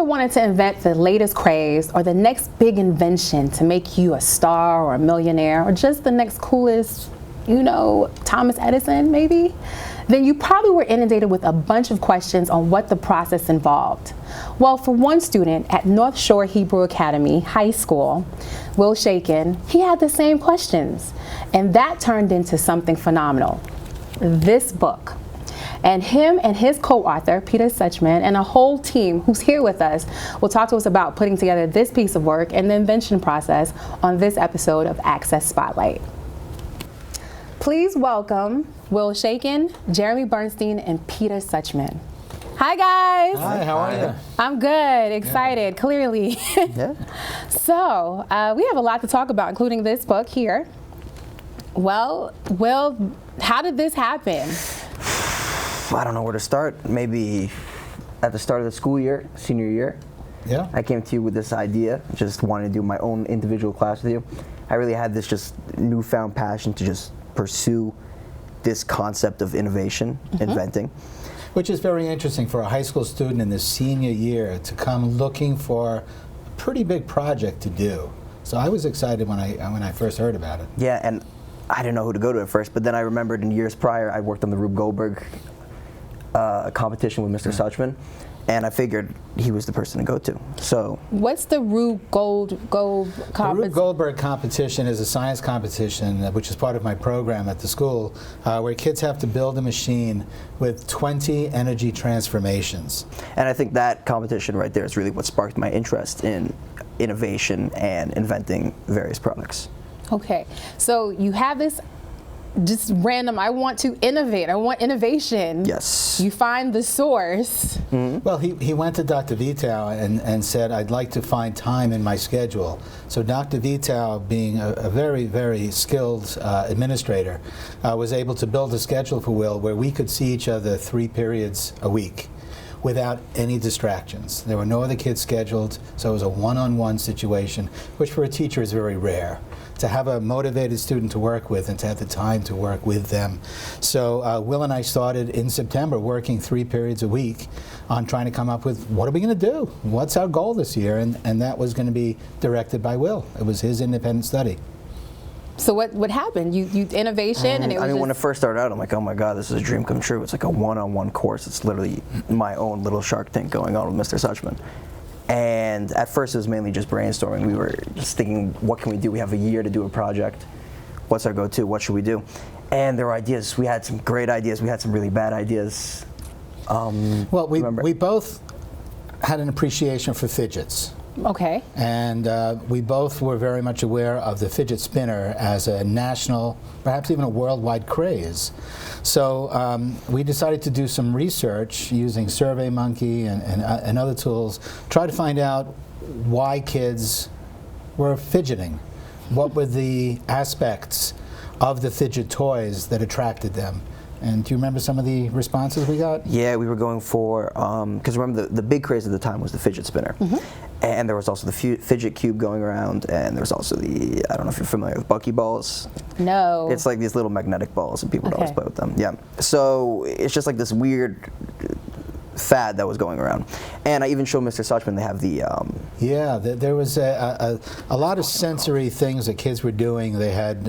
ever wanted to invent the latest craze or the next big invention to make you a star or a millionaire or just the next coolest, Thomas Edison maybe? Then you probably were inundated with a bunch of questions on what the process involved. Well, for one student at North Shore Hebrew Academy High School, Will Shakin, he had the same questions. And that turned into something phenomenal, this book. And him and his co-author, Peter Suchmann, and a whole team who's here with us will talk to us about putting together this piece of work and the invention process on this episode of Access Spotlight. Please welcome Will Shakin, Jeremy Bernstein, and Peter Suchmann. Hi, guys. Hi, how are you? I'm good, excited, clearly. Yeah. So, we have a lot to talk about, including this book here. Well, Will, how did this happen? I don't know where to start. Maybe at the start of the school year, senior year. Yeah. I came to you with this idea, just wanted to do my own individual class with you. I really had this just newfound passion to just pursue this concept of innovation, inventing. Which is very interesting for a high school student in the senior year to come looking for a pretty big project to do. So I was excited when I first heard about it. Yeah, and I didn't know who to go to at first, but then I remembered in years prior I worked on the Rube Goldberg competition with Mr. Suchmann, and I figured he was the person to go to. So, what's the Rube Goldberg competition? The Rube Goldberg competition is a science competition, which is part of my program at the school, where kids have to build a machine with 20 energy transformations. and I think that competition right there is really what sparked my interest in innovation and inventing various products. Okay, so you have this just random, I want to innovate, I want innovation. Yes. You find the source. Well, he went to Dr. Vitow and said, I'd like to find time in my schedule. So Dr. Vitow, being a very, very skilled administrator, was able to build a schedule for Will where we could see each other 3 periods a week without any distractions. There were no other kids scheduled, so it was a one-on-one situation, which for a teacher is very rare. To have a motivated student to work with and to have the time to work with them. So Will and I started in September working 3 periods a week on trying to come up with what are we going to do? What's our goal this year? And that was going to be directed by Will. It was his independent study. So what happened? You innovation and it was I mean, when it first started out, I'm like, oh my God, this is a dream come true. It's like a one-on-one course. It's literally my own little Shark Tank going on with Mr. Suchmann. And at first it was mainly just brainstorming. We were just thinking, what can we do? We have a year to do a project. What's our go-to? What should we do? And there were ideas. We had some great ideas. We had some really bad ideas. Well, we both had an appreciation for fidgets. Okay. And we both were very much aware of the fidget spinner as a national, perhaps even a worldwide craze. So we decided to do some research using SurveyMonkey and other tools, try to find out why kids were fidgeting. What were the aspects of the fidget toys that attracted them? And do you remember some of the responses we got? Yeah, we were going for, because remember the big craze at the time was the fidget spinner. And there was also the fidget cube going around, and there was also the, I don't know if you're familiar with buckyballs. No. It's like these little magnetic balls, and people would always play with them. Yeah. So it's just like this weird fad that was going around. And I even showed Mr. Suchmann, they have the... Yeah, there was a lot of sensory things that kids were doing. They had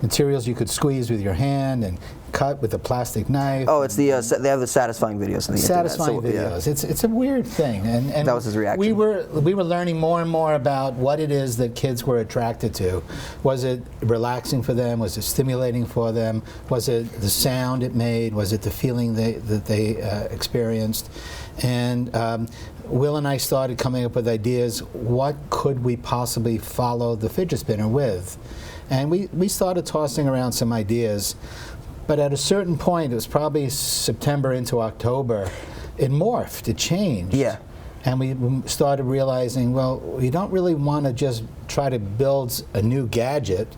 materials you could squeeze with your hand and cut with a plastic knife. Oh, it's the they have the satisfying videos on the satisfying internet. videos. Yeah. It's a weird thing, and that was his reaction. We were learning more and more about what it is that kids were attracted to. Was it relaxing for them? Was it stimulating for them? Was it the sound it made? Was it the feeling that they experienced? And Will and I started coming up with ideas. What could we possibly follow the fidget spinner with? And we started tossing around some ideas. But at a certain point, it was probably September into October, it morphed, it changed. Yeah. And we started realizing, well, we don't really want to just try to build a new gadget.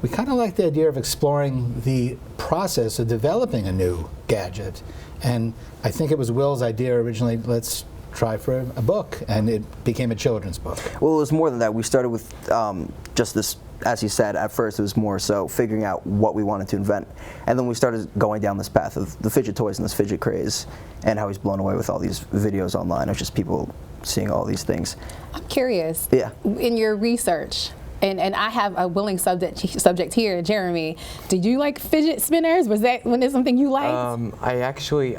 We kind of like the idea of exploring the process of developing a new gadget. And I think it was Will's idea originally, let's try for a book, and it became a children's book. Well, it was more than that. We started with just this as you said, at first it was more so figuring out what we wanted to invent. And then we started going down this path of the fidget toys and this fidget craze, and how he's blown away with all these videos online of just people seeing all these things. I'm curious. Yeah. In your research, and I have a willing subject here, Jeremy. Did you like fidget spinners? Was that something you liked? I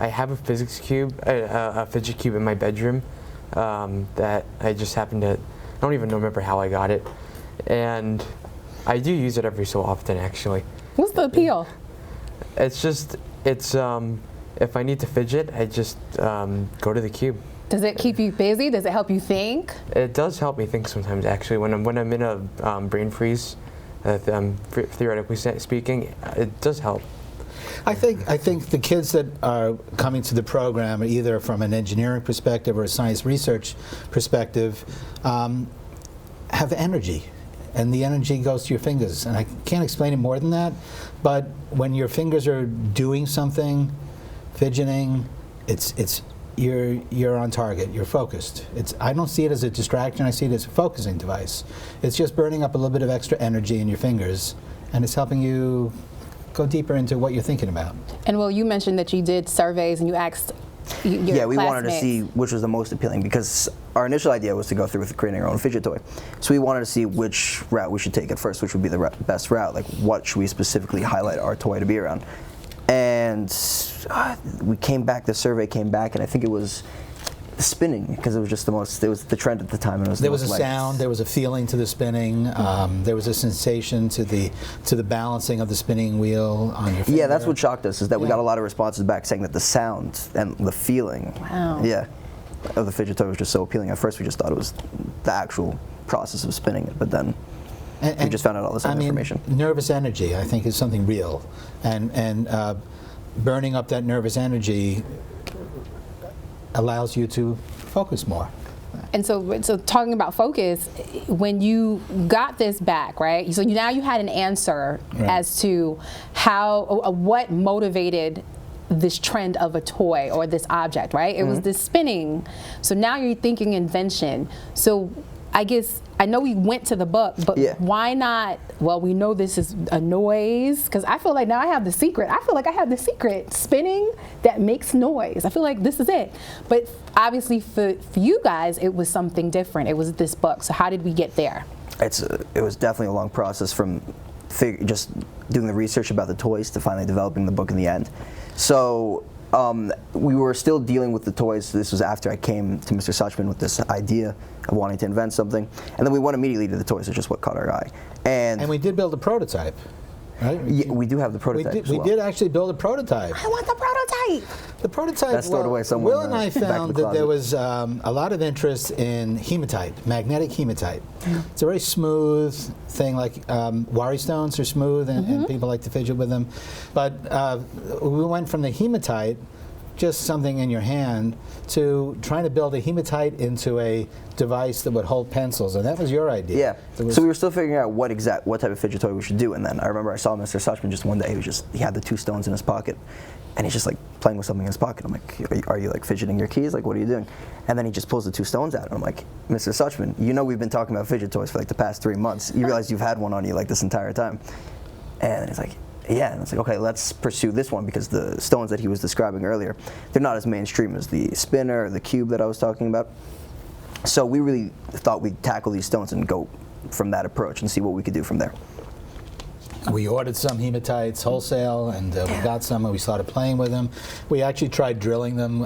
have a physics cube, a fidget cube in my bedroom that I just happened to. I don't even remember how I got it, and I do use it every so often, actually. What's the appeal? It's if I need to fidget, I just go to the cube. Does it keep you busy? Does it help you think? It does help me think sometimes, actually. When I'm in a brain freeze, theoretically speaking, it does help. I think the kids that are coming to the program, either from an engineering perspective or a science research perspective, have energy, and the energy goes to your fingers. And I can't explain it more than that, but when your fingers are doing something, fidgeting, you're on target. You're focused. I don't see it as a distraction. I see it as a focusing device. It's just burning up a little bit of extra energy in your fingers, and it's helping you go deeper into what you're thinking about. And Will, you mentioned that you did surveys and you asked your Yeah, we wanted to classmates. see which was the most appealing, because our initial idea was to go through with creating our own fidget toy. So we wanted to see which route we should take at first, which would be the best route. Like, what should we specifically highlight our toy to be around? And we came back, the survey came back, and I think it was spinning, because it was just it was the trend at the time. And it was There was a sound, there was a feeling to the spinning, there was a sensation to the balancing of the spinning wheel on your finger. Yeah, that's what shocked us, is that we got a lot of responses back saying that the sound and the feeling, of the fidget toy was just so appealing. At first we just thought it was the actual process of spinning it, but then we just found out all this other information. Nervous energy, I think, is something real, and burning up that nervous energy allows you to focus more. And so talking about focus, when you got this back, right? So now you had an answer as to what motivated this trend of a toy or this object, right? It was this spinning. So now you're thinking invention. So I guess, I know we went to the book, but why not, well, we know this is a noise, because I feel like now I have the secret. I feel like I have the secret, spinning that makes noise. I feel like this is it. But obviously for you guys, it was something different. It was this book. So how did we get there? It was definitely a long process from just doing the research about the toys to finally developing the book in the end. So we were still dealing with the toys. This was after I came to Mr. Suchmann with this idea of wanting to invent something. And then we went immediately to the toys, which is what caught our eye. And we did build a prototype, right? Yeah, we do have the prototype. We did actually build a prototype. I want the prototype. The prototype, That's stored away somewhere. Will and I found that there was a lot of interest in hematite, magnetic hematite. It's a very smooth thing, like wari stones are smooth, and people like to fidget with them. But we went from the hematite, just something in your hand, to trying to build a hematite into a device that would hold pencils, and that was your idea. Yeah. So we were still figuring out what type of fidget toy we should do, and then I remember I saw Mr. Suchmann just one day. He had the 2 stones in his pocket, and he's just like playing with something in his pocket. I'm like, are you like fidgeting your keys? Like, what are you doing? And then he just pulls the 2 stones out, and I'm like, Mr. Suchmann, you know we've been talking about fidget toys for like the past 3 months. You realize you've had one on you like this entire time. And he's like, yeah, and it's like, okay, let's pursue this one, because the stones that he was describing earlier, they're not as mainstream as the spinner or the cube that I was talking about. So we really thought we'd tackle these stones and go from that approach and see what we could do from there. We ordered some hematites wholesale, and we got some, and we started playing with them. We actually tried drilling them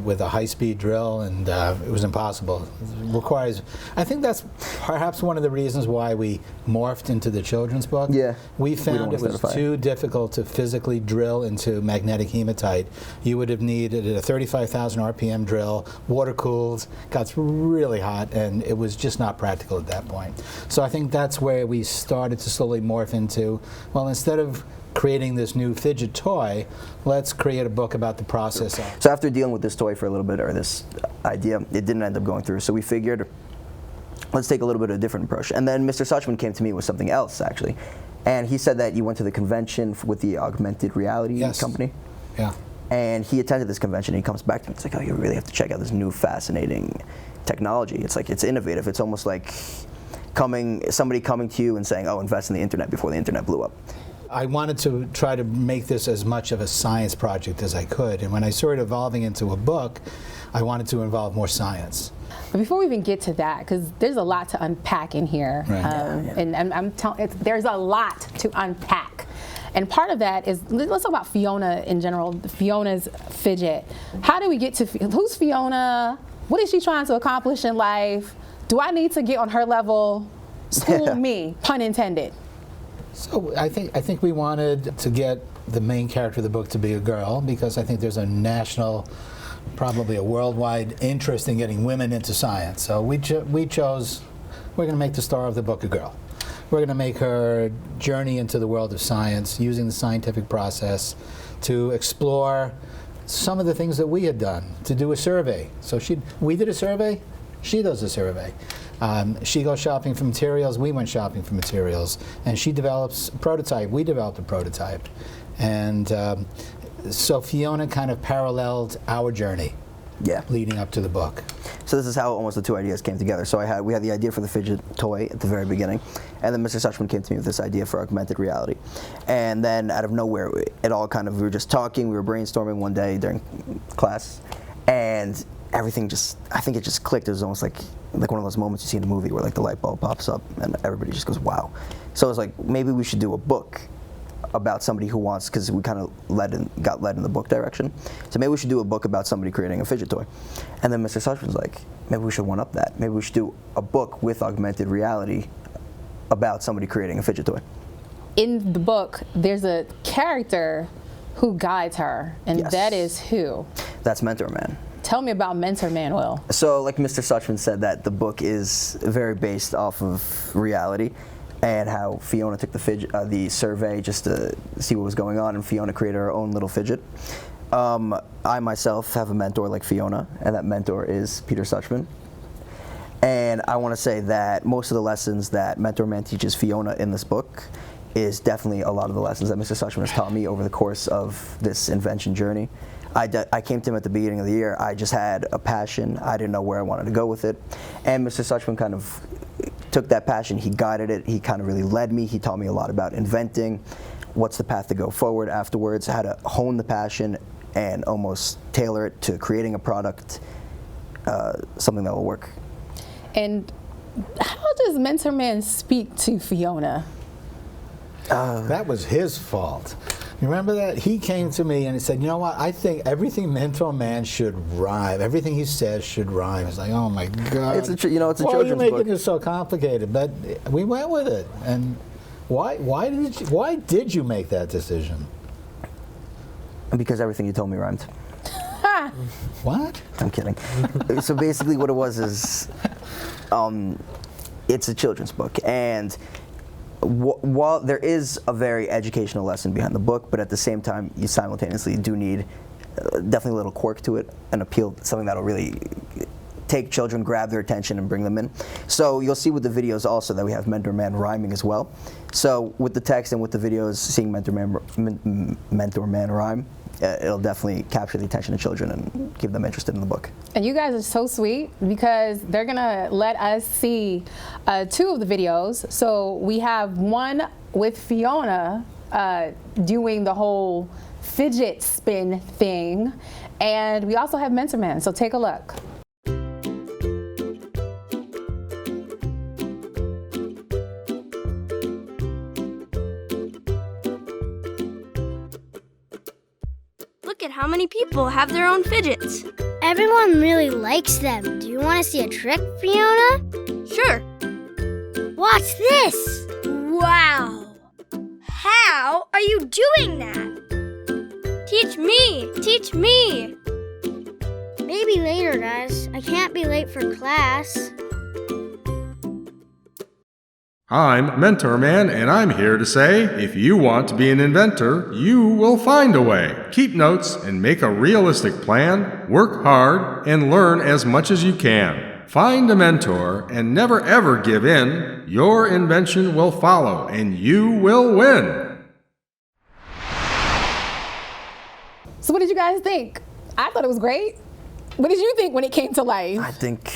with a high-speed drill, and it was impossible. It requires, I think that's perhaps one of the reasons why we morphed into the children's book. Yeah. We found it was too difficult to physically drill into magnetic hematite. You would have needed a 35,000 RPM drill, water-cooled, got really hot, and it was just not practical at that point. So I think that's where we started to slowly morph into, well, instead of creating this new fidget toy, let's create a book about the process. So after dealing with this toy for a little bit, or this idea, it didn't end up going through. So we figured, let's take a little bit of a different approach. And then Mr. Suchmann came to me with something else, actually. And he said that you went to the convention with the augmented reality company. Yeah. And he attended this convention, and he comes back to me. It's like, oh, you really have to check out this new fascinating technology. It's like, it's innovative. It's almost like somebody coming to you and saying, oh, invest in the internet before the internet blew up? I wanted to try to make this as much of a science project as I could, and when I saw it evolving into a book, I wanted to involve more science. But before we even get to that, because there's a lot to unpack in here, Right. and I'm telling, there's a lot to unpack. And part of that is, let's talk about Fiona in general, Fiona's Fidget. How do we get to, who's Fiona? What is she trying to accomplish in life? Do I need to get on her level? School me, pun intended. So I think we wanted to get the main character of the book to be a girl, because I think there's a national, probably a worldwide interest in getting women into science. So we chose, we're going to make the star of the book a girl. We're going to make her journey into the world of science using the scientific process to explore some of the things that we had done, to do a survey. So we did a survey, she does a survey. She goes shopping for materials, we went shopping for materials, and she develops a prototype, we developed a prototype. And so Fiona kind of paralleled our journey leading up to the book. So this is how almost the two ideas came together. So we had the idea for the fidget toy at the very beginning, and then Mr. Suchmann came to me with this idea for augmented reality. And then out of nowhere, it all kind of, we were just talking, we were brainstorming one day during class, and everything just, I think it just clicked. It was almost like one of those moments you see in a movie where like the light bulb pops up and everybody just goes, wow. So it was like, maybe we should do a book about somebody who wants, because we kind of got led in the book direction. So maybe we should do a book about somebody creating a fidget toy. And then Mr. Suchmann was like, maybe we should one up that. Maybe we should do a book with augmented reality about somebody creating a fidget toy. In the book, there's a character who guides her, and that is who? That's Mentor Man. Tell me about Mentor Man, Will. So like Mr. Suchmann said, that the book is very based off of reality, and how Fiona took the survey just to see what was going on, and Fiona created her own little fidget. I myself have a mentor like Fiona, and that mentor is Peter Suchmann. And I want to say that most of the lessons that Mentor Man teaches Fiona in this book is definitely a lot of the lessons that Mr. Suchmann has taught me over the course of this invention journey. I came to him at the beginning of the year. I just had a passion. I didn't know where I wanted to go with it. And Mr. Suchmann kind of took that passion, he guided it, he kind of really led me. He taught me a lot about inventing, what's the path to go forward afterwards, how to hone the passion and almost tailor it to creating a product, something that will work. And how does Mentor Man speak to Fiona? That was his fault. You remember that? He came to me and he said, you know what, I think everything Mentor Man should rhyme. Everything he says should rhyme. It's like, oh my God. It's a children's book. Why are you making it so complicated? But we went with it. And why did you make that decision? Because everything you told me rhymed. What? I'm kidding. So basically what it was is, it's a children's book, and while there is a very educational lesson behind the book, but at the same time you simultaneously do need definitely a little quirk to it, and appeal, something that'll really take children, grab their attention, and bring them in. So you'll see with the videos also that we have Mentor Man rhyming as well. So with the text and with the videos, seeing Mentor Man rhyme, it'll definitely capture the attention of children and keep them interested in the book. And you guys are so sweet, because they're gonna let us see 2 of the videos. So we have one with Fiona doing the whole fidget spin thing, and we also have Mentor Man, so take a look. Look at how many people have their own fidgets. Everyone really likes them. Do you want to see a trick, Fiona? Sure. Watch this! Wow! How are you doing that? Teach me! Teach me! Maybe later, guys. I can't be late for class. I'm Mentor Man, and I'm here to say, if you want to be an inventor, you will find a way. Keep notes and make a realistic plan, work hard, and learn as much as you can. Find a mentor and never ever give in. Your invention will follow, and you will win. So what did you guys think? I thought it was great. What did you think when it came to life? I think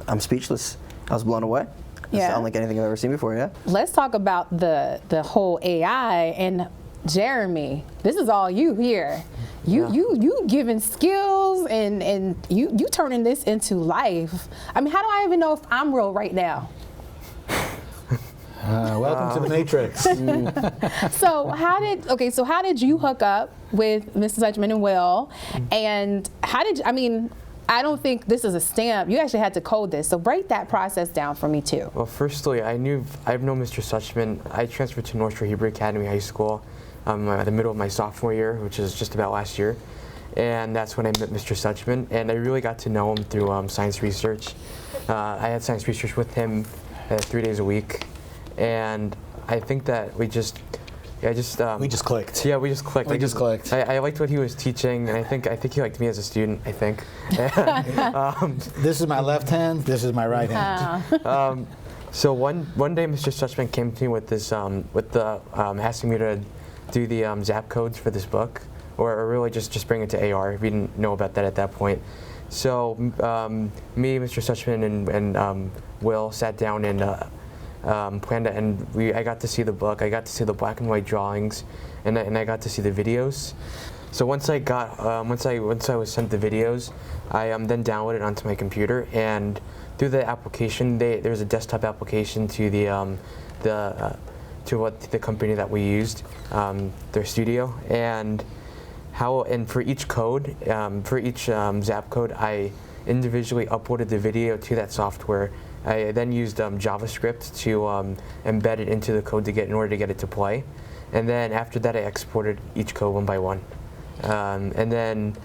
I'm speechless. I was blown away. Yeah. unlike anything I've ever seen before. Yeah. Let's talk about the whole AI and Jeremy. This is all you here. You giving skills and you turning this into life. I mean, how do I even know if I'm real right now? Welcome to the Matrix. So how did you hook up with Mr. Suchmann and Will? And I don't think this is a stamp. You actually had to code this. So break that process down for me too. Well, firstly, I've known Mr. Suchmann. I transferred to North Shore Hebrew Academy High School at the middle of my sophomore year, which is just about last year. And that's when I met Mr. Suchmann. And I really got to know him through science research. I had science research with him 3 days a week. And I think that we just clicked. Yeah, we just clicked. We just clicked. I liked what he was teaching, and I think he liked me as a student. I think. This is my left hand. This is my right hand. So one day, Mr. Suchmann came to me with this, asking me to do the zap codes for this book, or really just bring it to AR. We didn't know about that at that point. So me, Mr. Suchmann, and Will sat down and planned it, and I got to see the book. I got to see the black and white drawings, and I got to see the videos. So once I was sent the videos, I then downloaded it onto my computer, and through the application, there's a desktop application to the company that we used, their studio, and for each code, zap code, I individually uploaded the video to that software. I then used JavaScript to embed it into the code in order to get it to play, and then after that I exported each code one by one, and then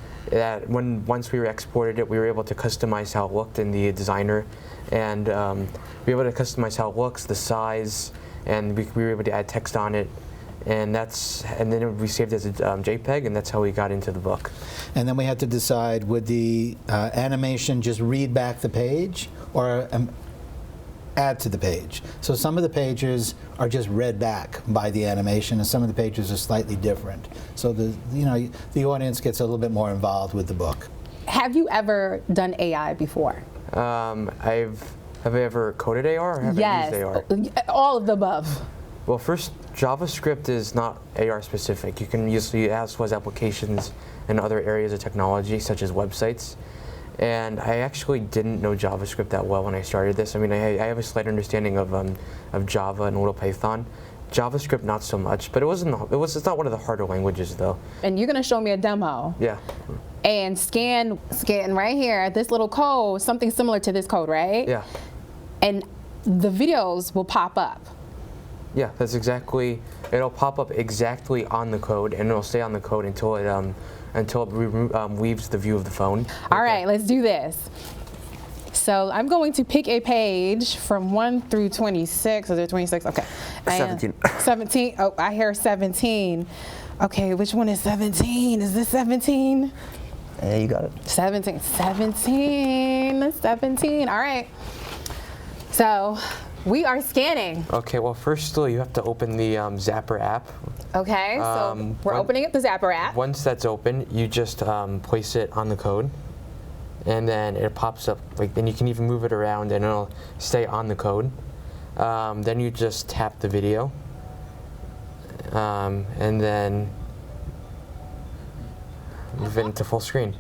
once we exported it, we were able to customize how it looked in the designer, and we were able to customize how it looks, the size, and we were able to add text on it, and then we saved it as a JPEG, and that's how we got into the book. And then we had to decide, would the animation just read back the page or add to the page? So some of the pages are just read back by the animation, and some of the pages are slightly different. So the audience gets a little bit more involved with the book. Have you ever done AI before? Have I ever coded AR or have I used AR? All of the above. Well, first, JavaScript is not AR specific. You can use as applications in other areas of technology, such as websites. And I actually didn't know JavaScript that well when I started this. I mean, I have a slight understanding of Java and a little Python. JavaScript, not so much, but it's not one of the harder languages, though. And you're gonna show me a demo. Yeah. And scan right here, this little code, something similar to this code, right? Yeah. And the videos will pop up. Yeah, that's exactly. It'll pop up exactly on the code, and it'll stay on the code until it leaves the view of the phone. All right, let's do this. So I'm going to pick a page from 1 through 26. Is it 26? Okay. 17. 17. Oh, I hear 17. Okay, which one is 17? Is this 17? Yeah, you got it. 17. 17. All right. So we are scanning. Okay, well, firstly, you have to open the Zapper app. Okay, so we're opening up the Zapper app. Once that's open, you just place it on the code, and then it pops up. Then you can even move it around, and it'll stay on the code. Then you just tap the video, and then move it into full screen.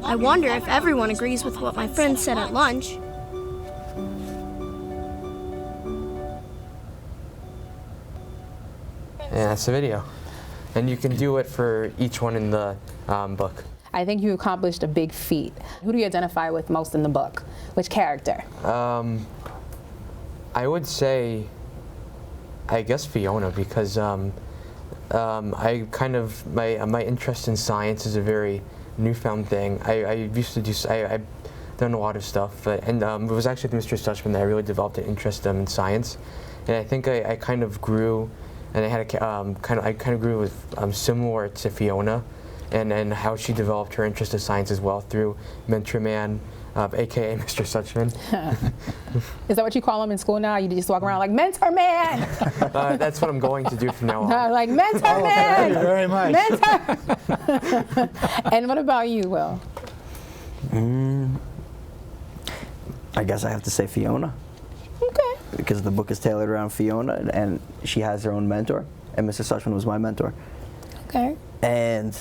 I wonder if everyone agrees with what my friend said at lunch. Yeah, that's the video. And you can do it for each one in the book. I think you accomplished a big feat. Who do you identify with most in the book? Which character? I would say, I guess Fiona, because I kind of, my interest in science is a very newfound thing. I've done a lot of stuff, and it was actually with Mr. Suchmann that I really developed an interest in science, and I think I kind of grew, and I had I kind of grew with similar to Fiona, and how she developed her interest in science as well through Mentor Man, aka Mr. Suchmann. Is that what you call him in school now? You just walk around like Mentor Man. That's what I'm going to do from now on. Like Mentor Man. Thank you very much. Mentor. And what about you, Will? I guess I have to say Fiona, Okay. because the book is tailored around Fiona, and she has her own mentor, and Mr. Suchmann was my mentor. Okay. And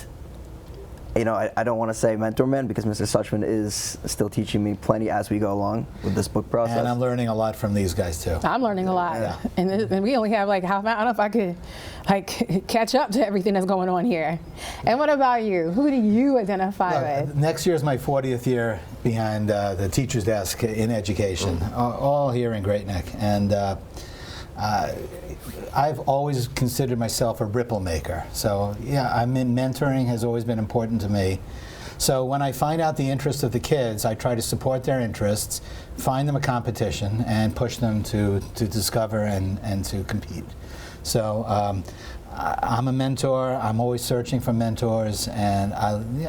you know, I don't want to say mentor man, because Mr. Suchmann is still teaching me plenty as we go along with this book process. And I'm learning a lot from these guys too. I'm learning a lot, Yeah. and we only have like half. I don't know if I could like catch up to everything that's going on here. And what about you? Who do you identify with? Next year is my 40th year behind the teacher's desk in education, all here in Great Neck. And I've always considered myself a ripple maker. So yeah, mentoring has always been important to me. So when I find out the interests of the kids, I try to support their interests, find them a competition, and push them to discover and to compete. So I'm a mentor. I'm always searching for mentors. And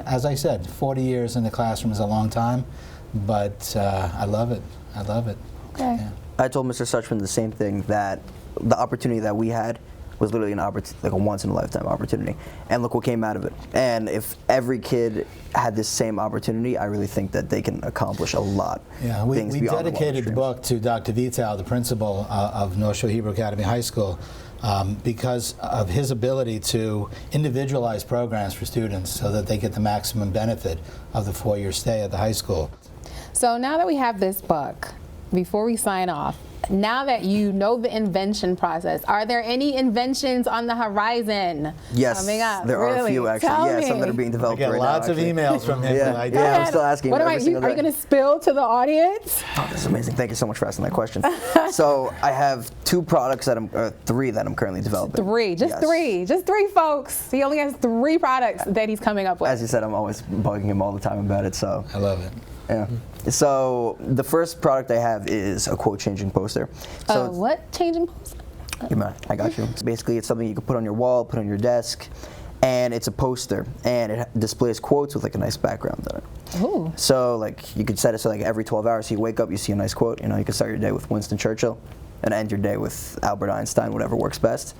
as I said, 40 years in the classroom is a long time, but I love it. I love it. Okay. Yeah. I told Mr. Suchmann the same thing, that the opportunity that we had was literally like a once-in-a-lifetime opportunity. And look what came out of it. And if every kid had this same opportunity, I really think that they can accomplish a lot. Yeah, we things beyond dedicated the streams. book to Dr. Vital, the principal of North Shore Hebrew Academy High School, because of his ability to individualize programs for students so that they get the maximum benefit of the 4-year stay at the high school. So now that we have this book, before we sign off, now that you know the invention process, are there any inventions on the horizon Yes, coming up? there are a few actually. Tell Yeah, me. some that are being I developed get right lots now. of actually. emails from him. Yeah, but I yeah, don't- I'm still asking What every about you? single Are you day. going to spill to the audience? Oh, that's amazing. Thank you so much for asking that question. So I have 2 products that I'm, 3 that I'm currently developing. Just three, folks. He only has 3 products that he's coming up with. As you said, I'm always bugging him all the time about it. So I love it. yeah. So the first product I have is a quote changing poster. So it's- What changing poster? Give me that. I got you. So basically, it's something you can put on your wall, put on your desk, and it's a poster, and it displays quotes with like a nice background on it. Ooh. So like you could set it so like every 12 hours you wake up, you see a nice quote. You know, you can start your day with Winston Churchill, and end your day with Albert Einstein, whatever works best.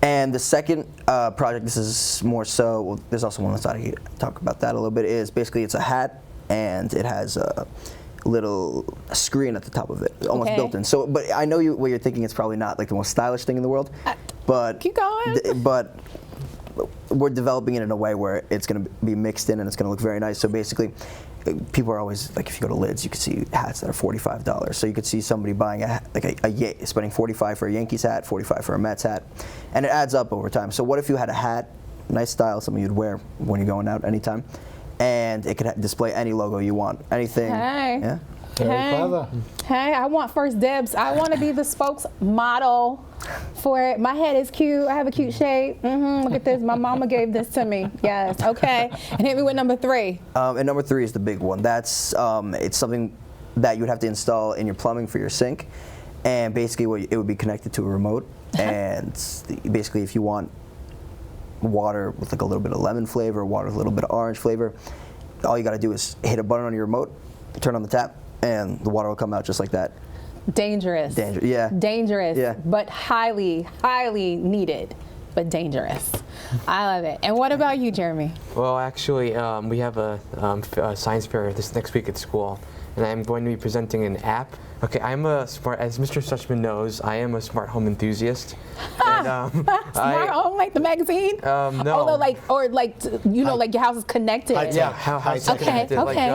And the second project, this is more so. Well, there's also one that's out here. Talk about that a little bit. Is basically it's a hat, and it has a little screen at the top of it, almost Okay. built in. So, but I know what you're thinking. It's probably not like the most stylish thing in the world, but Keep going. but we're developing it in a way where it's going to be mixed in and it's going to look very nice. So basically, people are always like, if you go to Lids, you can see hats that are $45. So you could see somebody buying spending $45 for a Yankees hat, $45 for a Mets hat, and it adds up over time. So what if you had a hat, nice style, something you'd wear when you're going out anytime, and it could display any logo you want, anything. Hey. Yeah. Very clever. Hey, I want first dibs. I want to be the spokesmodel for it. My head is cute. I have a cute shape. Look at this. My mama gave this to me. Yes. Okay. And hit me with number 3. And number 3 is the big one. That's it's something that you would have to install in your plumbing for your sink, and basically it would be connected to a remote. And basically, if you want water with like a little bit of lemon flavor, water with a little bit of orange flavor, all you got to do is hit a button on your remote, turn on the tap, and the water will come out just like that. Dangerous. Yeah. Dangerous. Yeah. But highly, highly needed. But dangerous. I love it. And what about you, Jeremy? Well, actually, we have a science fair this next week at school, and I'm going to be presenting an app. Okay, I'm a smart, as Mr. Suchmann knows, I am a smart home enthusiast. And, Smart home, like the magazine? No. Although, like your house is connected. Yeah, how it's Okay, connected. okay.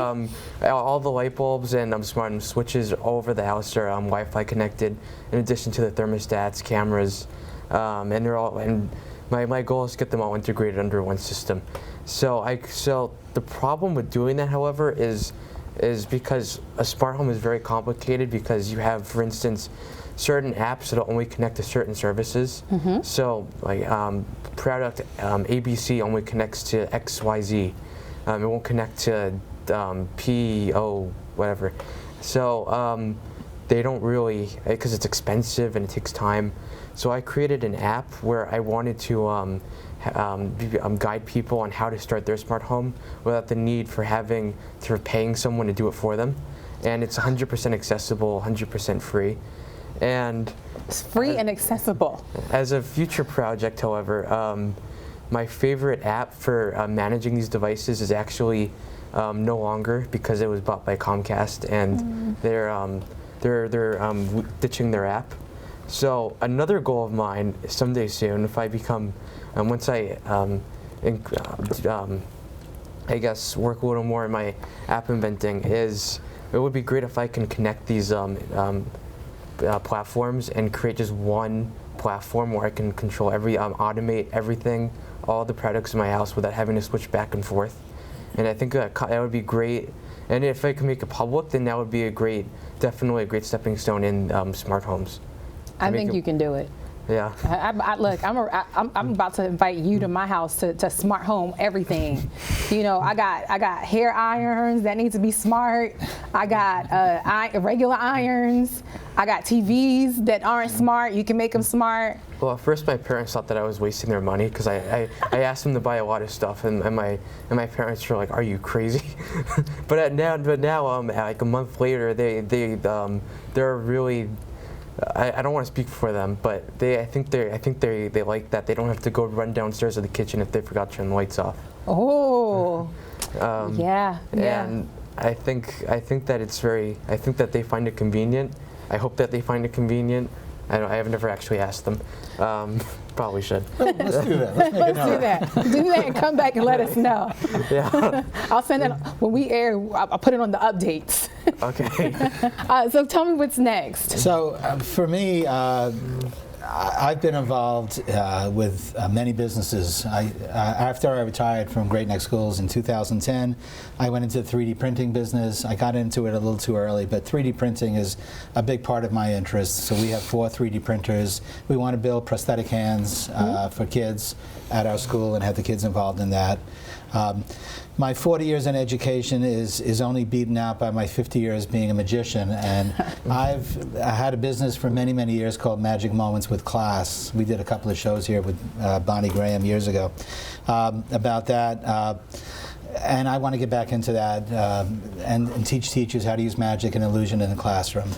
Like all the light bulbs and smart switches all over the house are Wi-Fi connected. In addition to the thermostats, cameras, and they're all. And my goal is to get them all integrated under one system. So the problem with doing that, however, is because a smart home is very complicated because you have, for instance, certain apps that only connect to certain services. So like product ABC only connects to XYZ. It won't connect to PO whatever. So they don't really, because it's expensive and it takes time. So I created an app where I wanted to guide people on how to start their smart home without the need for paying someone to do it for them. And it's 100% accessible, 100% free. And It's free and accessible. as a future project, however, my favorite app for managing these devices is actually no longer because it was bought by Comcast, and they're ditching their app. So another goal of mine someday soon, if I become, once I I guess work a little more in my app inventing, is it would be great if I can connect these platforms and create just one platform where I can control automate everything, all the products in my house without having to switch back and forth. And I think that would be great. And if I can make it public, then that would be definitely a great stepping stone in smart homes. I think you can do it. Yeah. Look, I'm about to invite you to my house to smart home everything. You know, I got hair irons that need to be smart. I got regular irons. I got TVs that aren't smart. You can make them smart. Well, at first my parents thought that I was wasting their money because I asked them to buy a lot of stuff, and my parents were like, "Are you crazy?" but now like a month later, they're really. I don't want to speak for them, but I think they like that. They don't have to go run downstairs to the kitchen if they forgot to turn the lights off. Oh, yeah. And I think that they find it convenient. I hope that they find it convenient. I have never actually asked them. Probably should. Let's do that. Let's make it Do that and come back and let us know. Yeah. I'll send it when we air. I'll put it on the updates. Okay. So tell me what's next. So for me, I've been involved with many businesses. After I retired from Great Neck Schools in 2010, I went into the 3D printing business. I got into it a little too early, but 3D printing is a big part of my interest. So we have 4 3D printers. We want to build prosthetic hands for kids at our school and have the kids involved in that. My 40 years in education is only beaten out by my 50 years being a magician, and I had a business for many, many years called Magic Moments with Class. We did a couple of shows here with Bonnie Graham years ago about that. And I want to get back into that and teach teachers how to use magic and illusion in the classroom.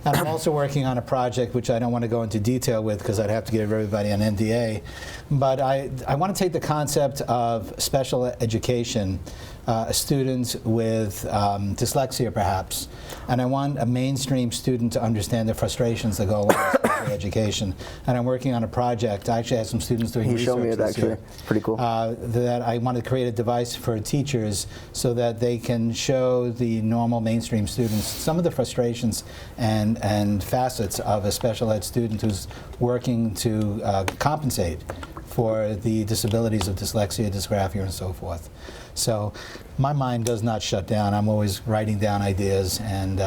And I'm also working on a project which I don't want to go into detail with because I'd have to give everybody an NDA. But I want to take the concept of special education, a student with dyslexia perhaps, and I want a mainstream student to understand the frustrations that go along with special education. And I'm working on a project. I actually had some students doing research. He showed me it actually. It's pretty cool. That I want to create a device for teachers so that they can show the normal mainstream students some of the frustrations and facets of a special ed student who's working to compensate for the disabilities of dyslexia, dysgraphia, and so forth. So my mind does not shut down. I'm always writing down ideas. And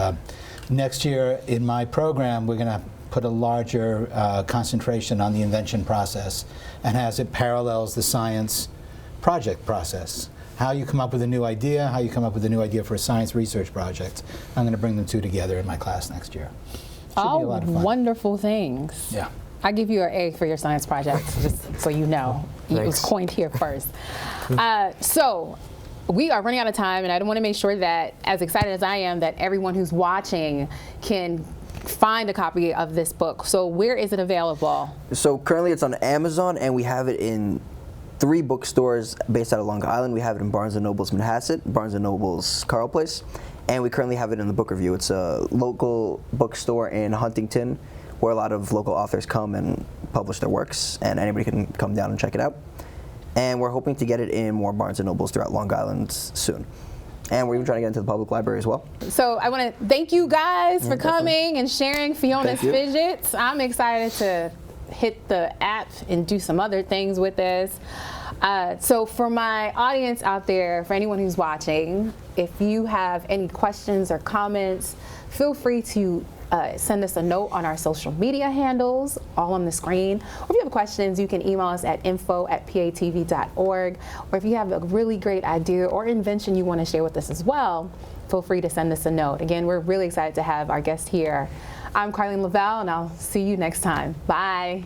next year in my program, we're going to put a larger concentration on the invention process, and as it parallels the science project process. How you come up with a new idea, how you come up with a new idea for a science research project. I'm going to bring them two together in my class next year. Should be a lot of fun. Wonderful things. Yeah. I give you an A for your science project, just so you know. It was coined here first. So we are running out of time, and I want to make sure that, as excited as I am, that everyone who's watching can find a copy of this book. So where is it available? So currently it's on Amazon, and we have it in 3 bookstores based out of Long Island. We have it in Barnes & Noble's Manhasset, Barnes & Noble's Carl Place, and we currently have it in the Book Review. It's a local bookstore in Huntington where a lot of local authors come and publish their works, and anybody can come down and check it out. And we're hoping to get it in more Barnes & Nobles throughout Long Island soon. And we're even trying to get into the public library as well. So I want to thank you guys for coming and sharing Fiona's Fidgets. I'm excited to hit the app and do some other things with this. So for my audience out there, for anyone who's watching, if you have any questions or comments, feel free to send us a note on our social media handles, all on the screen. Or if you have questions, you can email us at info@patv.org. Or if you have a really great idea or invention you want to share with us as well, feel free to send us a note. Again, we're really excited to have our guest here. I'm Carlene Lavelle, and I'll see you next time. Bye.